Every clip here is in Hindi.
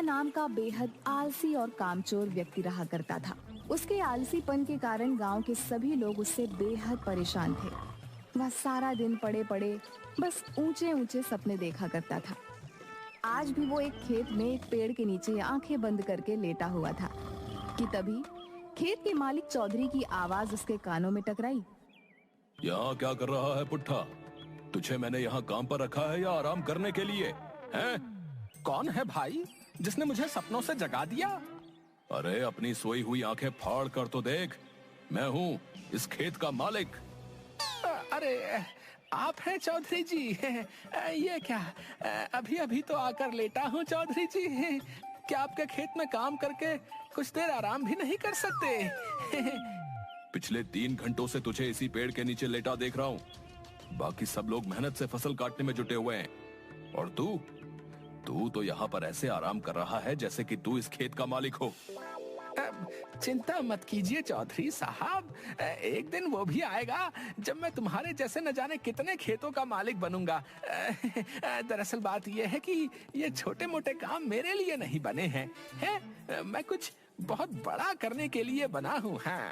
नाम का बेहद आलसी और कामचोर व्यक्ति रहा करता था। उसके आलसीपन के कारण गांव के सभी लोग उससे बेहद परेशान थे। वह सारा दिन पड़े पड़े बस ऊंचे ऊंचे सपने देखा करता था। आज भी वो एक खेत में एक पेड़ के नीचे आंखें बंद करके लेटा हुआ था कि तभी खेत के मालिक चौधरी की आवाज उसके कानों में टकराई। यहाँ क्या कर रहा है पुट्ठा? तुझे मैंने यहाँ काम पर रखा है या आराम करने के लिए? हैं? कौन है भाई जिसने मुझे सपनों से जगा दिया? अरे अपनी सोई हुई आंखें फाड़ कर तो देख, मैं हूँ इस खेत का मालिक। अरे आप हैं चौधरी जी? ये क्या, अभी अभी तो आकर लेटा हूँ चौधरी जी। क्या आपके खेत में काम करके कुछ देर आराम भी नहीं कर सकते? पिछले 3 घंटों से तुझे इसी पेड़ के नीचे लेटा देख रहा हूँ। बाकी सब लोग मेहनत से फसल काटने में जुटे हुए हैं और तू तो यहाँ पर ऐसे आराम कर रहा है जैसे कि तू इस खेत का मालिक हो। चिंता मत कीजिए चौधरी साहब, एक दिन वो भी आएगा जब मैं तुम्हारे जैसे न जाने कितने खेतों का मालिक बनूंगा। दरअसल बात यह है कि ये छोटे मोटे काम मेरे लिए नहीं बने हैं, मैं कुछ बहुत बड़ा करने के लिए बना हूँ। हाँ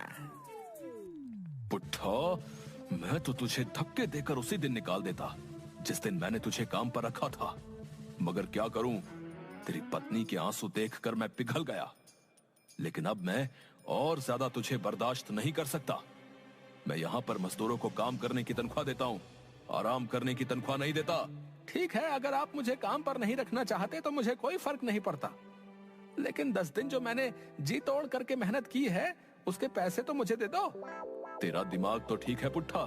पुट्ठा, मैं तो तुझे धक्के देकर उसी दिन निकाल देता जिस दिन मैंने तुझे काम पर रखा था, मगर क्या करूं, तेरी पत्नी के आंसू देखकर मैं पिघल गया। लेकिन अब मैं और ज्यादा तुझे बर्दाश्त नहीं कर सकता। मैं यहाँ पर मजदूरों को काम करने की तनख्वाह देता हूँ, आराम करने की तनख्वाह नहीं देता। ठीक है, अगर आप मुझे काम पर नहीं रखना चाहते तो मुझे कोई फर्क नहीं पड़ता, लेकिन 10 दिन जो मैंने जी तोड़ करके मेहनत की है उसके पैसे तो मुझे दे दो। तेरा दिमाग तो ठीक है पुट्ठा,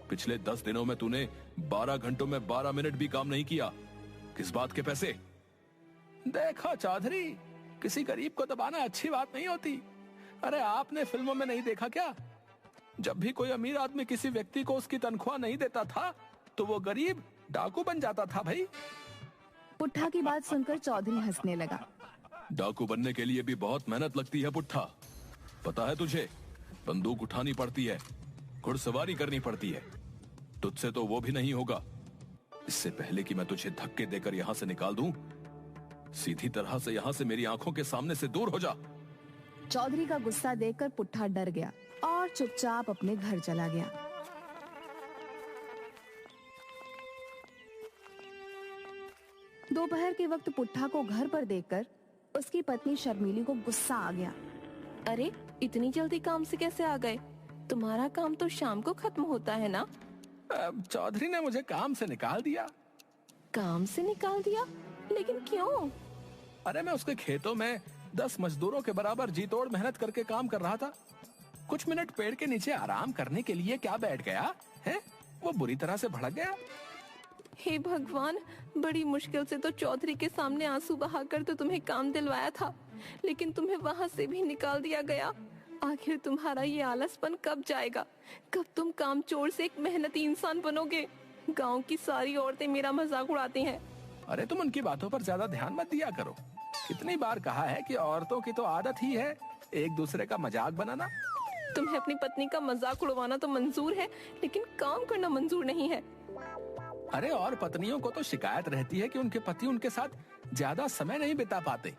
पिछले 10 दिनों में तूने 12 घंटों में 12 मिनट भी काम नहीं किया। किस बात के पैसे? देखो चौधरी, किसी गरीब को दबाना अच्छी बात नहीं होती। अरे आपने फिल्मों में नहीं देखा क्या, जब भी कोई अमीर आदमी किसी व्यक्ति को उसकी तनख्वाह नहीं देता था तो वो गरीब डाकू बन जाता था भाई। पुट्ठा की बात सुनकर चौधरी हंसने लगा। डाकू बनने के लिए भी बहुत मेहनत लगती है पुट्ठा, पता है तुझे? बंदूक उठानी पड़ती है, घुड़सवारी करनी पड़ती है। तुझसे तो वो भी नहीं होगा। इससे पहले कि मैं तुझे धक्के देकर यहाँ से निकाल दूं, सीधी तरह से यहाँ से मेरी आंखों के सामने से दूर हो जा। चौधरी का गुस्सा देखकर पुट्ठा डर गया और चुपचाप अपने घर चला गया। दोपहर के वक्त पुट्ठा को घर पर देखकर उसकी पत्नी शर्मीली को गुस्सा आ गया। अरे इतनी जल्दी काम से कैसे आ गए? तुम्हारा काम तो शाम को खत्म होता है ना? चौधरी ने मुझे काम से निकाल दिया। काम से निकाल दिया? लेकिन क्यों? अरे मैं उसके खेतों में 10 मजदूरों के बराबर जी तोड़ मेहनत करके काम कर रहा था। कुछ मिनट पेड़ के नीचे आराम करने के लिए क्या बैठ गया है, वो बुरी तरह से भड़क गया। हे भगवान, बड़ी मुश्किल से तो चौधरी के सामने आंसू बहाकर तो तुम्हें काम दिलवाया था, लेकिन तुम्हें वहाँ से भी निकाल दिया गया। आखिर तुम्हारा ये आलसपन कब जाएगा? कब तुम कामचोर से एक मेहनती इंसान बनोगे? गांव की सारी औरतें मेरा मजाक उड़ाती हैं। अरे तुम उनकी बातों पर ज्यादा ध्यान मत दिया करो। कितनी बार कहा है कि औरतों की तो आदत ही है एक दूसरे का मजाक बनाना। तुम्हें अपनी पत्नी का मजाक उड़वाना तो मंजूर है, लेकिन काम करना मंजूर नहीं है। अरे और पत्नियों को तो शिकायत रहती है कि उनके पति उनके साथ ज्यादा समय नहीं बिता पाते।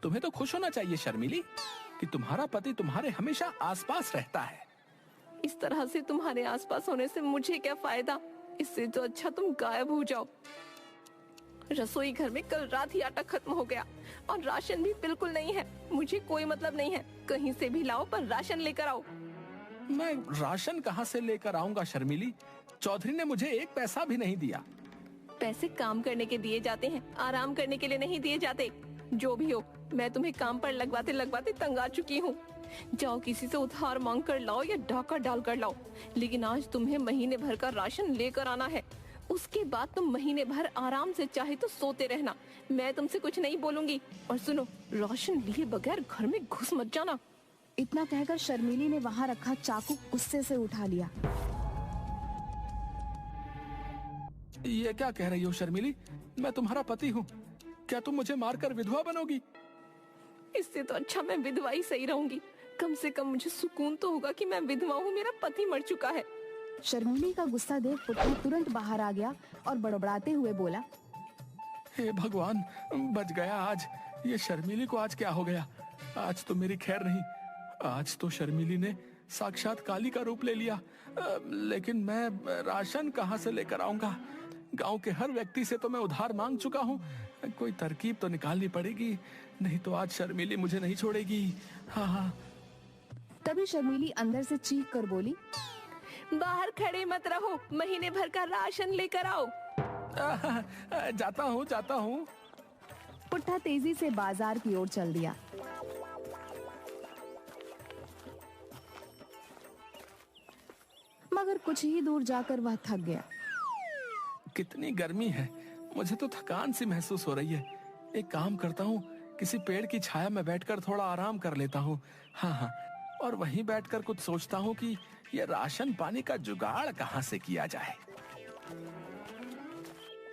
तुम्हें तो खुश होना चाहिए शर्मिली कि तुम्हारा पति तुम्हारे हमेशा आसपास रहता है। इस तरह से तुम्हारे आसपास होने से मुझे क्या फायदा? इससे तो अच्छा तुम गायब हो जाओ। रसोई घर में कल रात ही आटा खत्म हो गया और राशन भी बिल्कुल नहीं है। मुझे कोई मतलब नहीं है, कहीं से भी लाओ पर राशन लेकर आओ। मैं राशन कहाँ से लेकर आऊंगा शर्मिली? चौधरी ने मुझे एक पैसा भी नहीं दिया। पैसे काम करने के दिए जाते हैं, आराम करने के लिए नहीं दिए जाते। जो भी हो, मैं तुम्हें काम पर लगवाते लगवाते तंग आ चुकी हूँ। जाओ किसी से उधार मांग कर लाओ या डाका डाल कर लाओ, लेकिन आज तुम्हें महीने भर का राशन लेकर आना है। उसके बाद तुम महीने भर आराम से चाहे तो सोते रहना। मैं तुमसे कुछ नहीं बोलूंगी। और सुनो, राशन लिए बगैर घर में घुस मत जाना। इतना कहकर शर्मिली ने वहाँ रखा चाकू गुस्से से उठा लिया। ये क्या कह रही हो शर्मिली? मैं तुम्हारा पति हूँ, क्या तुम मुझे मारकर विधवा बनोगी? इससे तो अच्छा मैं विधवा ही सही रहूंगी। कम से कम मुझे सुकून तो होगा कि मैं विधवा हूँ, मेरा पति मर चुका है। शर्मिली का गुस्सा देख पुट्ठा तुरंत बाहर आ गया और बड़बड़ाते हुए बोला, हे भगवान, बच गया आज। ये शर्मीली को आज क्या हो गया? आज तो मेरी खैर नहीं। आज तो शर्मीली ने साक्षात काली का रूप ले लिया। लेकिन मैं राशन कहाँ से लेकर आऊंगा? गांव के हर व्यक्ति से तो मैं उधार मांग चुका हूँ। कोई तरकीब तो निकालनी पड़ेगी, नहीं तो आज शर्मीली मुझे नहीं छोड़ेगी। हाँ हाँ। तभी शर्मीली अंदर से चीख कर बोली, बाहर खड़े मत रहो, महीने भर का राशन लेकर आओ। जाता हूँ। पुट्ठा तेजी से बाजार की ओर चल दिया। मगर कुछ ही दूर जाकर वह थक गया। कितनी गर्मी है, मुझे तो थकान सी महसूस हो रही है। एक काम करता हूँ, किसी पेड़ की छाया में बैठकर थोड़ा आराम कर लेता हूँ। हाँ, और वहीं बैठकर कुछ सोचता हूँ कि ये राशन पानी का जुगाड़ कहाँ से किया जाए।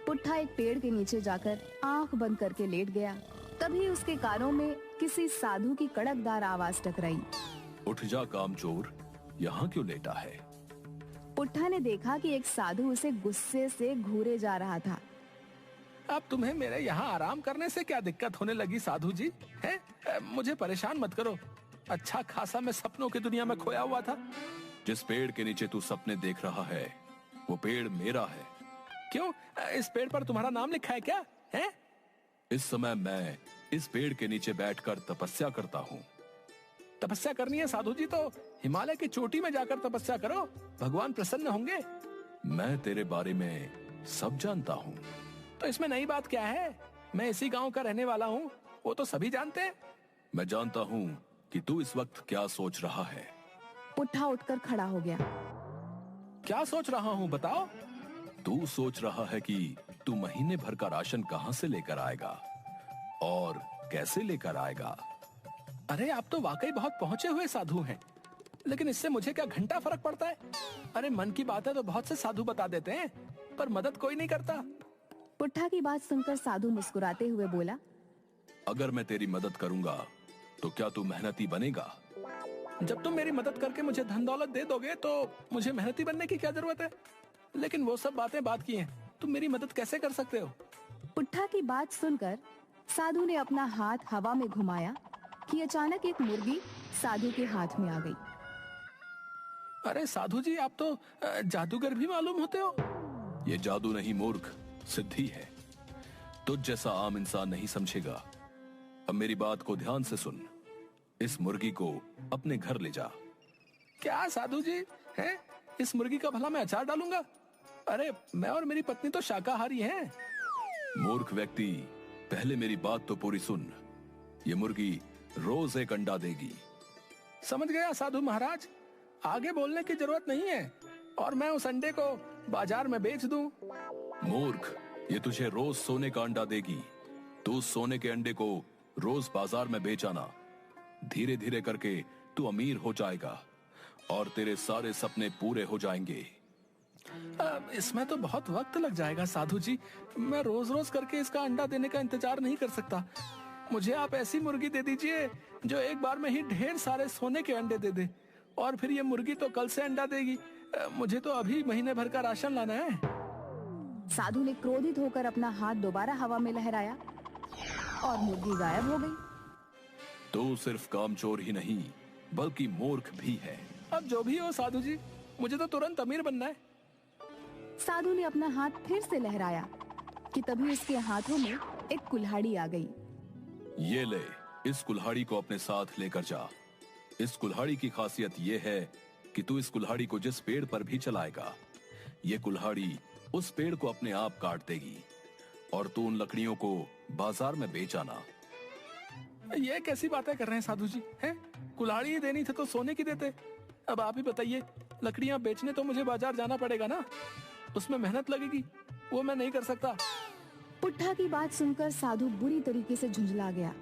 पुट्ठा एक पेड़ के नीचे जाकर आंख बंद करके लेट गया। तभी उसके कानों में किसी साधु की कड़कदार आवाज टकराई। उठ जा कामचोर, यहाँ क्यों लेटा है? पुट्ठा ने देखा कि एक साधु उसे गुस्से से घूरे जा रहा था। अब तुम्हें मेरे यहाँ आराम करने से क्या दिक्कत होने लगी साधु जी? हैं? मुझे परेशान मत करो। अच्छा खासा मैं सपनों की दुनिया में खोया हुआ था। जिस पेड़ के नीचे तू सपने देख रहा है, वो पेड़ मेरा है। क्यों? इस पेड़ पर तुम्हारा नाम लिखा है क्या? हैं? इस समय मैं इस पेड़ के नीचे बैठकर तपस्या करता हूँ। तपस्या करनी है साधु जी तो हिमालय की चोटी में जाकर तपस्या करो, भगवान प्रसन्न होंगे। मैं तेरे बारे में सब जानता हूँ। तो इसमें नई बात क्या है? मैं इसी गांव का रहने वाला हूँ, वो तो सभी जानते हैं। मैं जानता हूँ कि तू इस वक्त क्या सोच रहा है। पुट्ठा उठकर खड़ा हो गया। क्या सोच रहा हूँ बताओ? तू सोच रहा है कि तू महीने भर का राशन कहाँ से लेकर आएगा और कैसे लेकर आएगा। अरे आप तो वाकई बहुत पहुंचे हुए साधु हैं, लेकिन इससे मुझे क्या घंटा फर्क पड़ता है? अरे मन की बातें तो बहुत से साधु बता देते हैं, पर मदद कोई नहीं करता। पुट्ठा की बात सुनकर साधु मुस्कुराते हुए बोला, अगर मैं तेरी मदद करूंगा तो क्या तू मेहनती बनेगा? जब तुम मेरी मदद करके मुझे धन दौलत दे दोगे तो मुझे मेहनती बनने की क्या जरूरत है? लेकिन वो सब बातें बात की हैं, तुम मेरी मदद कैसे कर सकते हो? पुट्ठा की बात सुनकर साधु ने अपना हाथ हवा में घुमाया कि अचानक एक मुर्गी साधु के हाथ में आ गई। अरे साधु जी, आप तो जादूगर भी मालूम होते हो। ये जादू नहीं मूर्ख, सिद्धि है। तुझ जैसा आम इंसान नहीं समझेगा। अब मेरी बात को ध्यान से सुन। इस मुर्गी को अपने घर ले जा। क्या साधु जी हैं? इस मुर्गी का भला मैं अचार डालूंगा? अरे मैं और मेरी पत्नी तो शाकाहारी हैं। मूर्ख व्यक्ति, पहले मेरी बात तो पूरी सुन। ये मुर्गी रोज एक अंडा देगी। समझ गया साधु महाराज, आगे बोलने की जरूरत नहीं है। और मैं उस अंडे को बाजार में बेच दूं? मूर्ख, ये तुझे रोज सोने का अंडा देगी। तू उस सोने के अंडे को रोज बाजार में बेच आना। धीरे धीरे करके तू अमीर हो जाएगा और तेरे सारे सपने पूरे हो जाएंगे। इसमें तो बहुत वक्त लग जाएगा साधु जी। मैं रोज रोज करके इसका अंडा देने का इंतजार नहीं कर सकता। मुझे आप ऐसी मुर्गी दे दीजिए जो एक बार में ही ढेर सारे सोने के अंडे दे दे, और फिर ये मुर्गी तो कल से अंडा देगी। मुझे तो अभी महीने भर का राशन लाना है। साधु ने क्रोधित होकर अपना हाथ दोबारा हवा में लहराया और मुर्गी गायब हो गई। तू सिर्फ कामचोर ही नहीं बल्कि मूर्ख भी है। अब जो भी हो साधु जी, मुझे तो तुरंत अमीर बनना है। साधु ने अपना हाथ फिर से लहराया कि तभी उसके हाथों में एक कुल्हाड़ी आ गई। ये ले, इस कुल्हाड़ी को अपने साथ लेकर जा। इस कुल्हाड़ी की खासियत ये है कि तू इस कुल्हाड़ी को जिस पेड़ पर भी चलाएगा, ये कुल्हाड़ी उस पेड़ को अपने आप काट देगी और तू उन लकड़ियों को बाजार में बेच आना। ये कैसी बातें कर रहे हैं साधु जी? हैं? कुल्हाड़ी ही देनी थी तो सोने की देते। अब आप ही बताइए, लकड़ियां बेचने तो मुझे बाजार जाना पड़ेगा ना, उसमें मेहनत लगेगी, वो मैं नहीं कर सकता। पुट्ठा की बात सुनकर साधु बुरी तरीके से झुंझला गया।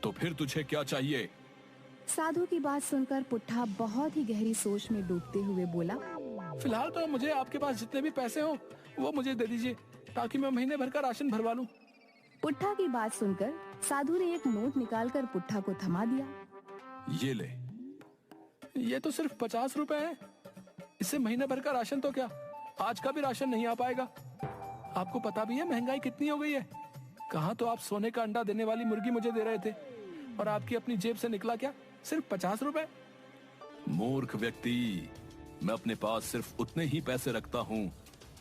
तो फिर तुझे क्या चाहिए? साधु की बात सुनकर पुट्ठा बहुत ही गहरी सोच में डूबते हुए बोला, फिलहाल तो मुझे आपके पास जितने भी पैसे हो वो मुझे दे दीजिए, ताकि मैं महीने भर का राशन भरवा लूं। पुट्ठा की बात सुनकर साधु ने एक नोट निकालकर पुट्ठा को थमा दिया। ये ले। ये तो सिर्फ 50 रुपए है। इससे महीने भर का राशन तो क्या, आज का भी राशन नहीं आ पाएगा। आपको पता भी है महंगाई कितनी हो गई है। कहाँ तो आप सोने का अंडा देने वाली मुर्गी मुझे दे रहे थे, और आपकी अपनी जेब से निकला क्या सिर्फ 50 रुपए? मूर्ख व्यक्ति, मैं अपने पास सिर्फ उतने ही पैसे रखता हूँ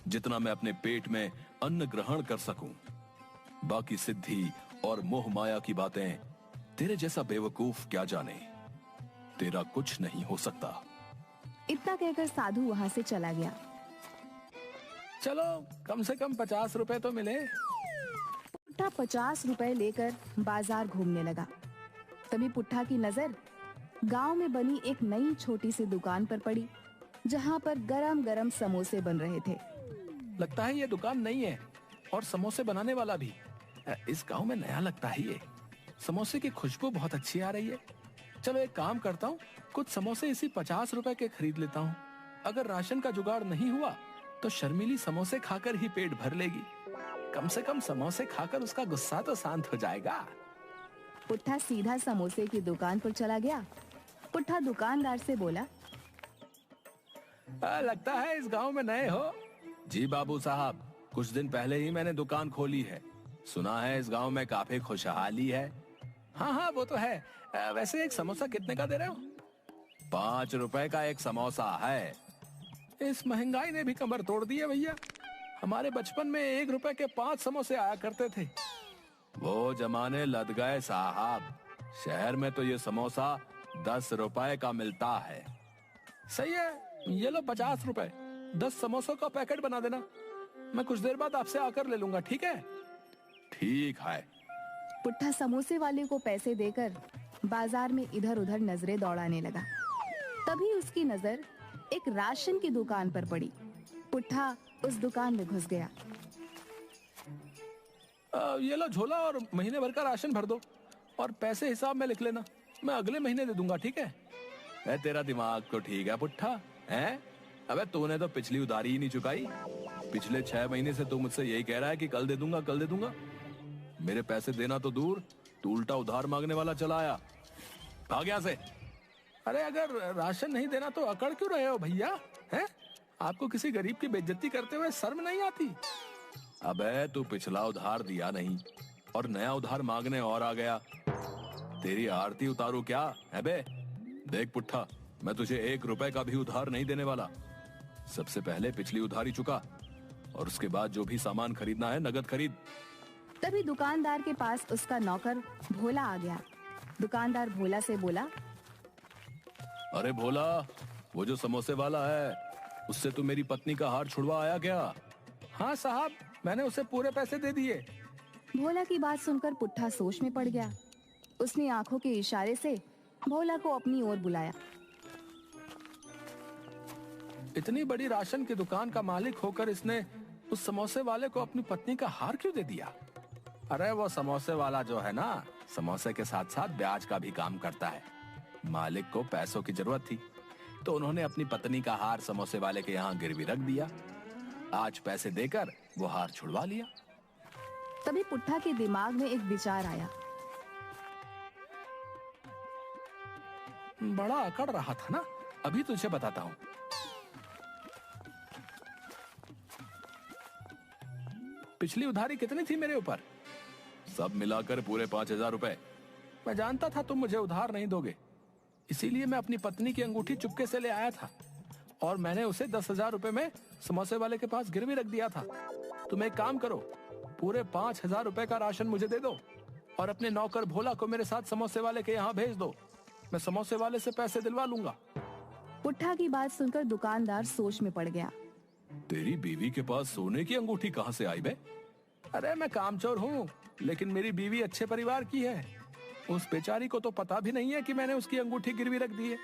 जितना मैं अपने पेट में अन्न ग्रहण कर सकूं। बाकी सिद्धि और मोह माया की बातें तेरे जैसा बेवकूफ क्या जाने। तेरा कुछ नहीं हो सकता। इतना कहकर साधु वहां से चला गया। चलो कम से कम 50 रुपए तो मिले। पुट्ठा 50 रुपए लेकर बाजार घूमने लगा। तभी पुट्ठा की नजर गांव में बनी एक नई छोटी सी दुकान पर पड़ी, जहां पर गरम गरम समोसे बन रहे थे। लगता है ये दुकान नई है और समोसे बनाने वाला भी। इस गांव में नया लगता है ये। समोसे की खुशबू बहुत अच्छी आ रही है। चलो एक काम करता हूँ, कुछ समोसे इसी 50 रुपए के खरीद लेता हूँ। अगर राशन का जुगाड़ नहीं हुआ तो शर्मीली समोसे खाकर ही पेट भर लेगी। कम से कम समोसे खाकर उसका गुस्सा तो शांत हो जाएगा। पुट्ठा सीधा समोसे की दुकान पर चला गया। पुट्ठा दुकानदार से बोला, लगता है इस गांव में नए हो। जी बाबू साहब, कुछ दिन पहले ही मैंने दुकान खोली है। सुना है इस गांव में काफी खुशहाली है। हाँ हाँ वो तो है। वैसे एक समोसा कितने का दे रहे हो? 5 रुपए का एक समोसा है। इस महंगाई ने भी कमर तोड़ दी है भैया। हमारे बचपन में 1 रुपए के 5 समोसे आया करते थे। वो जमाने लद गए साहब। शहर में तो ये समोसा 10 रुपए का मिलता है। सही है, ये लो 50 रुपए। 10 समोसों का पैकेट बना देना। मैं कुछ देर बाद आपसे आकर ले लूंगा, ठीक है? ठीक है। पुट्ठा समोसे वाले को पैसे देकर बाजार में इधर उधर नजरें दौड़ाने लगा। तभी उसकी नजर एक राशन की दुकान पर पड़ी। पुट्ठा उस दुकान में घुस गया। ये लो झोला और महीने भर का राशन भर दो, और पैसे हिसाब में लिख लेना। मैं अगले महीने दे दूंगा, ठीक है? तेरा दिमाग तो ठीक है पुट्ठा, हैं? अबे तूने तो पिछली उधारी ही नहीं चुकाई। पिछले 6 महीने से तू मुझसे यही कह रहा है कि कल दे दूंगा, कल दे दूंगा। मेरे पैसे देना तो दूर, तू उल्टा उधार मांगने वाला चला आया। भाग यहाँ से। अरे अगर राशन नहीं देना तो अकड़ क्यों रहे हो भैया? हैं? आपको किसी गरीब की बेइज्जती करते हुए शर्म नहीं आती? अबे तू पिछला उधार दिया नहीं और नया उधार मांगने और आ गया। तेरी आरती उतारू क्या है बे? देख पुट्ठा, मैं तुझे 1 रुपए का भी उधार नहीं देने वाला। सबसे पहले पिछली उधारी चुका, और उसके बाद जो भी सामान खरीदना है नगद खरीद। तभी दुकानदार के पास उसका नौकर भोला आ गया। दुकानदार भोला से बोला, अरे भोला, वो जो समोसे वाला है, उससे तू मेरी पत्नी का हार छुड़वा आया क्या? हाँ साहब, मैंने उसे पूरे पैसे दे दिए। भोला की बात सुनकर पुट्ठा सोच में पड़ गया। उसने आंखों के इशारे से भोला को अपनी ओर बुलाया। इतनी बड़ी राशन की दुकान का मालिक होकर इसने उस समोसे वाले को अपनी पत्नी का हार क्यों दे दिया? अरे वो समोसे वाला जो है ना, समोसे के साथ साथ ब्याज का भी काम करता है। मालिक को पैसों की जरूरत थी, तो उन्होंने अपनी पत्नी का हार समोसे वाले के यहाँ गिरवी रख दिया। आज पैसे देकर वो हार छुड़वा लिया। तभी पुट्ठा के दिमाग में एक विचार आया। बड़ा अकड़ रहा था ना, अभी तुझे बताता हूँ। पिछली उधारी कितनी थी मेरे ऊपर? सब मिलाकर पूरे 5000 रुपए। मैं जानता था तुम मुझे उधार नहीं दोगे, इसीलिए मैं अपनी पत्नी की अंगूठी चुपके से ले आया था, और मैंने उसे 10,000 रुपए में समोसे वाले के पास गिरवी रख दिया था। तुम एक काम करो, पूरे 5,000 रुपए का राशन मुझे दे दो, और अपने नौकर भोला को मेरे साथ समोसे वाले के यहाँ भेज दो। मैं समोसे वाले से पैसे दिलवा लूंगा। पुट्ठा की बात सुनकर दुकानदार सोच में पड़ गया। तेरी बीवी के पास सोने की अंगूठी कहाँ से आई बे? अरे मैं कामचोर हूँ, लेकिन मेरी बीवी अच्छे परिवार की है। उस बेचारी को तो पता भी नहीं है कि मैंने उसकी अंगूठी गिरवी रख दी है।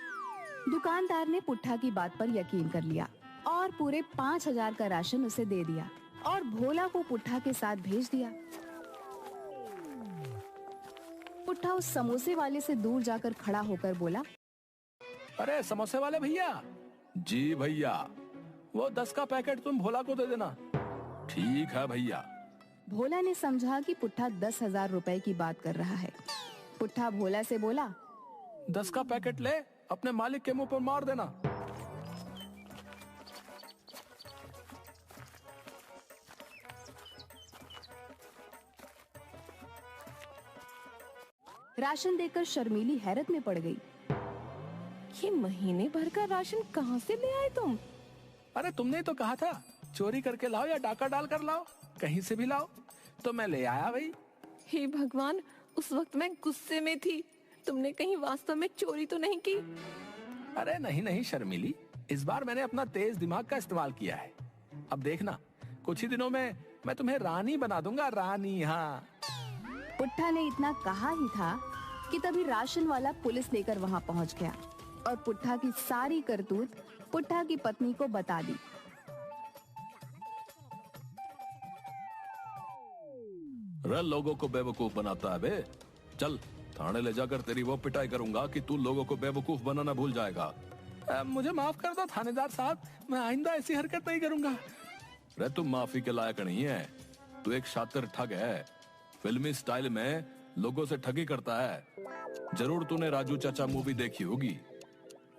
दुकानदार ने पुट्ठा की बात पर यकीन कर लिया और पूरे 5,000 का राशन उसे दे दिया और भोला को पुट्ठा के साथ भेज दिया। पुट्ठा उस समोसे वाले से दूर जाकर खड़ा होकर बोला, अरे समोसे वाले भैया। जी भैया। वो 10 का पैकेट तुम भोला को दे देना। ठीक है भैया। भोला ने समझा कि पुट्ठा 10,000 रुपए की बात कर रहा है। पुट्ठा भोला से बोला, 10 का पैकेट ले, अपने मालिक के मुंह पर मार देना। राशन देखकर शर्मीली हैरत में पड़ गई। ये महीने भर का राशन कहाँ से ले आए तुम? अरे तुमने तो कहा था चोरी करके लाओ या डाका डाल कर लाओ, कहीं से भी लाओ, तो मैं ले आया भाई। हे भगवान, उस वक्त मैं गुस्से में थी। तुमने कहीं वास्तव में चोरी तो नहीं की? अरे नहीं नहीं शर्मिली, इस बार मैंने अपना तेज दिमाग का इस्तेमाल किया है। अब देखना, कुछ ही दिनों में मैं तुम्हें रानी बना दूंगा, रानी। हाँ। पुट्ठा ने इतना कहा ही था कि तभी राशन वाला पुलिस लेकर वहां पहुंच गया और पुट्ठा की सारी करतूत पुट्ठा की पत्नी को बता दी। रे लोगों को बेवकूफ बनाता है बे। चल थाने ले जाकर तेरी वो पिटाई करूंगा कि तू लोगों को बेवकूफ बनाना भूल जाएगा। मुझे माफ कर दो थानेदार साहब, मैं आइंदा ऐसी हरकत नहीं करूंगा। रे तू माफी के लायक नहीं है, तू एक शातिर ठग है। फिल्मी स्टाइल में लोगों से ठगी करता है। जरूर तूने राजू चाचा मूवी देखी होगी।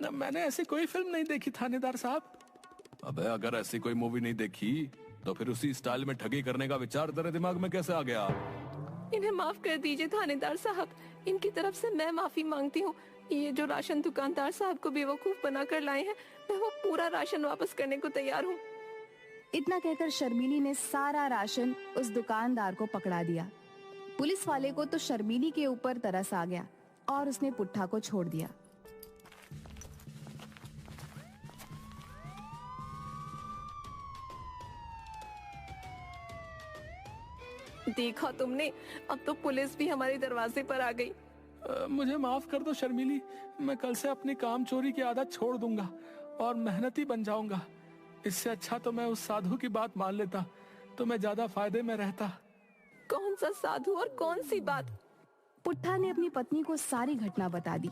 न, मैंने ऐसी कोई फिल्म नहीं देखी थानेदार साहब। अबे अगर ऐसी कोई मूवी नहीं देखी तो फिर उसी स्टाइल में ठगी करने का विचार तेरे दिमाग में कैसे आ गया? इन्हें माफ कर दीजिए थानेदार साहब, इनकी तरफ से मैं माफी मांगती हूँ। ये जो राशन दुकानदार साहब को बेवकूफ बनाकर लाए हैं, मैं वो पूरा राशन वापस करने को तैयार हूँ। इतना कहकर शर्मीली ने सारा राशन उस दुकानदार को पकड़ा दिया। पुलिस वाले को तो शर्मीली के ऊपर तरस आ गया और उसने पुट्ठा को छोड़ दिया। देखा तुमने, अब तो पुलिस भी हमारे दरवाजे पर आ गई। मुझे माफ कर दो शर्मिली, मैं कल से अपनी काम चोरी की आदत छोड़ दूंगा और मेहनती बन जाऊंगा। इससे अच्छा तो मैं उस साधु की बात मान लेता, तो मैं ज्यादा फायदे में रहता। कौन सा साधु और कौन सी बात? पुट्ठा ने अपनी पत्नी को सारी घटना बता दी।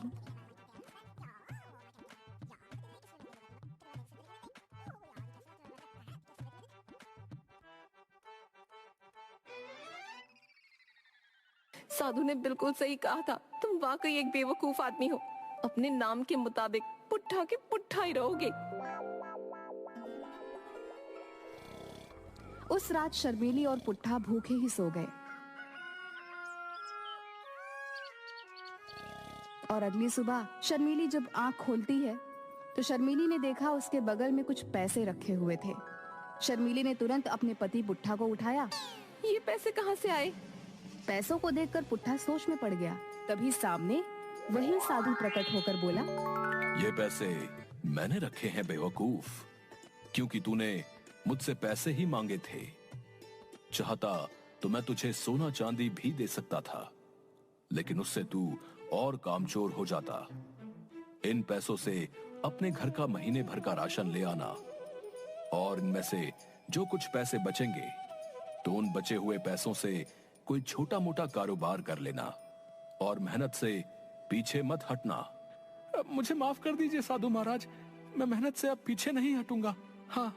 साधु ने बिल्कुल सही कहा था, तुम वाकई एक बेवकूफ आदमी हो। अपने नाम के मुताबिक पुट्ठा के पुट्ठा ही रहोगे। उस रात शर्मीली और पुट्ठा भूखे ही सो गए और अगली सुबह शर्मीली जब आंख खोलती है तो शर्मीली ने देखा उसके बगल में कुछ पैसे रखे हुए थे। शर्मीली ने तुरंत अपने पति पुट्ठा को उठाया। ये पैसे कहाँ से आए? पैसों को देखकर पुट्ठा सोच में पड़ गया। तभी सामने वही साधु प्रकट होकर बोला, ये पैसे मैंने रखे हैं बेवकूफ, क्योंकि तूने मुझसे पैसे ही मांगे थे। चाहता तो मैं तुझे सोना चांदी भी दे सकता था, लेकिन उससे तू और कामचोर हो जाता। इन पैसों से अपने घर का महीने भर का राशन ले आना और इनमें से जो कुछ पैसे बचेंगे तो उन बचे हुए पैसों से कोई छोटा मोटा कारोबार कर लेना और मेहनत से पीछे मत हटना। मुझे माफ कर दीजिए साधु महाराज, मैं मेहनत से अब पीछे नहीं हटूंगा। हाँ।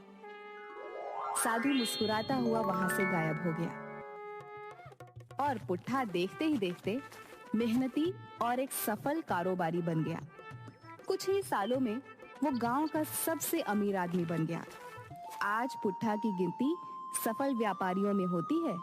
साधु मुस्कुराता हुआ वहां से गायब हो गया और पुट्ठा देखते ही देखते मेहनती और एक सफल कारोबारी बन गया। कुछ ही सालों में वो गांव का सबसे अमीर आदमी बन गया। आज पुट्ठा की गिनती सफल व्यापारियों में होती है।